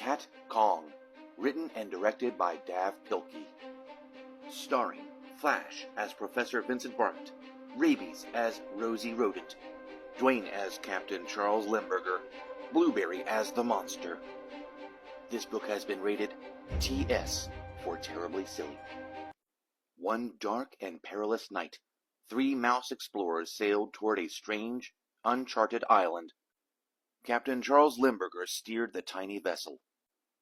Cat Kong, written and directed by Dav Pilkey. Starring Flash as Professor Vincent Varmint, Rabies as Rosie Rodent, Dwayne as Captain Charles Limburger, Blueberry as the monster. This book has been rated TS for terribly silly. One dark and perilous night, 3 mouse explorers sailed toward a strange, uncharted island. Captain Charles Limburger steered the tiny vessel,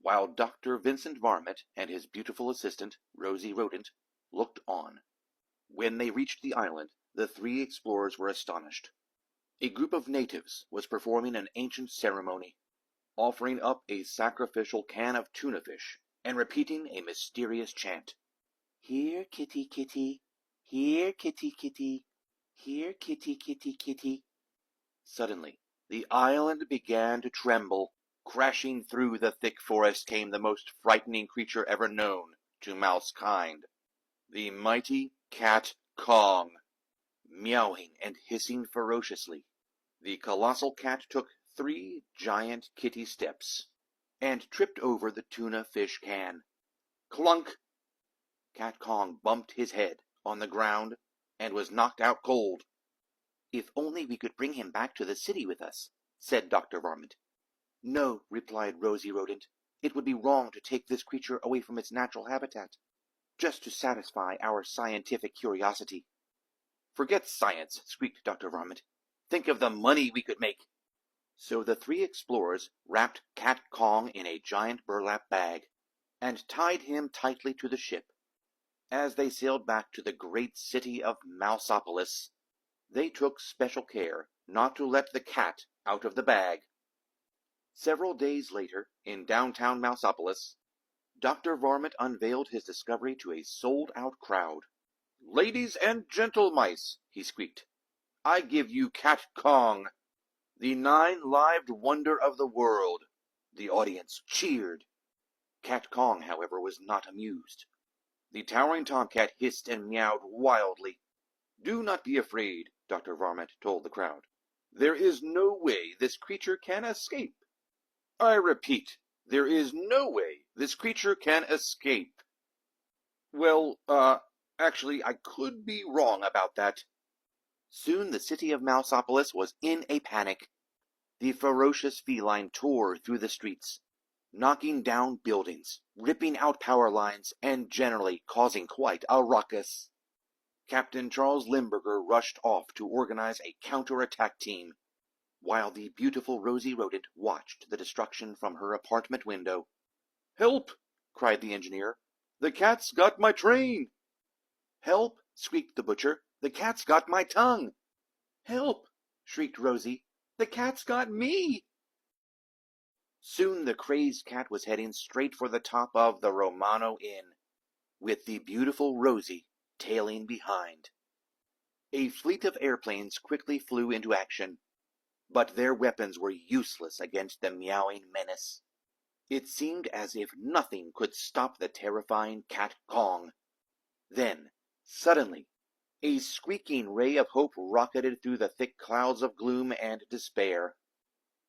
while Dr. Vincent Varmint and his beautiful assistant, Rosie Rodent, looked on. When they reached the island, the 3 explorers were astonished. A group of natives was performing an ancient ceremony, offering up a sacrificial can of tuna fish and repeating a mysterious chant. Here, kitty, kitty. Here, kitty, kitty. Here, kitty, kitty, kitty. Suddenly, the island began to tremble. Crashing through the thick forest came the most frightening creature ever known to mouse kind, the mighty Cat Kong. Meowing and hissing ferociously, the colossal cat took 3 giant kitty steps and tripped over the tuna fish can. Clunk! Cat Kong bumped his head on the ground and was knocked out cold. If only we could bring him back to the city with us, said Dr. Varmint. No, replied Rosie Rodent. It would be wrong to take this creature away from its natural habitat, just to satisfy our scientific curiosity. Forget science, squeaked Dr. Varmint. Think of the money we could make. So the 3 explorers wrapped Cat Kong in a giant burlap bag and tied him tightly to the ship. As they sailed back to the great city of Mousopolis, they took special care not to let the cat out of the bag. Several days later, in downtown Mousopolis, Dr. Varmint unveiled his discovery to a sold-out crowd. Ladies and gentle mice, he squeaked, I give you Cat Kong, the 9-lived wonder of the world. The audience cheered. Cat Kong, however, was not amused. The towering tomcat hissed and meowed wildly. Do not be afraid, Dr. Varmint told the crowd. There is no way this creature can escape. I repeat, there is no way this creature can escape. Well, actually, I could be wrong about that. Soon the city of Mousopolis was in a panic. The ferocious feline tore through the streets, knocking down buildings, ripping out power lines, and generally causing quite a ruckus. Captain Charles Limburger rushed off to organize a counterattack team, while the beautiful Rosie Rodent watched the destruction from her apartment window. Help! Cried the engineer. The cat's got my train! Help! Squeaked the butcher. The cat's got my tongue! Help! Shrieked Rosie. The cat's got me! Soon the crazed cat was heading straight for the top of the Romano Inn, with the beautiful Rosie tailing behind. A fleet of airplanes quickly flew into action, but their weapons were useless against the meowing menace. It seemed as if nothing could stop the terrifying Cat Kong. Then, suddenly, a squeaking ray of hope rocketed through the thick clouds of gloom and despair.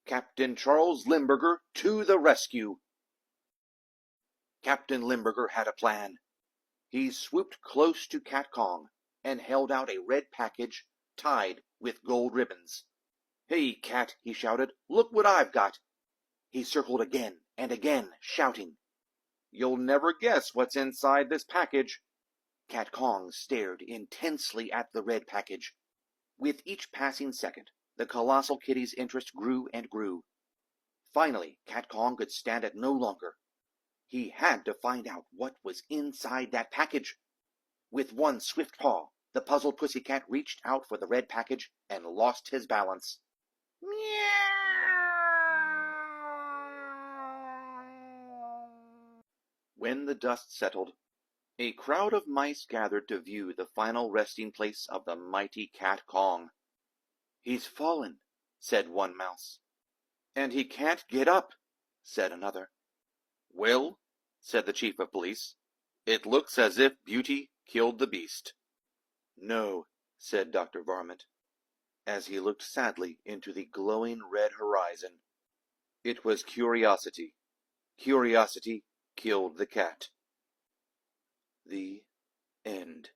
Captain Charles Limburger to the rescue! Captain Limburger had a plan. He swooped close to Cat Kong and held out a red package tied with gold ribbons. Hey, Cat, he shouted, look what I've got. He circled again and again, shouting. You'll never guess what's inside this package. Cat Kong stared intensely at the red package. With each passing second, the colossal kitty's interest grew and grew. Finally, Cat Kong could stand it no longer. He had to find out what was inside that package. With one swift paw, the puzzled pussycat reached out for the red package and lost his balance. When the dust settled, a crowd of mice gathered to view the final resting place of the mighty Cat Kong. He's fallen, said one mouse. And he can't get up, said another. Well, said the chief of police, it looks as if Beauty killed the beast. No, said Dr. Varmint, as he looked sadly into the glowing red horizon. It was curiosity. Curiosity killed the cat. The end.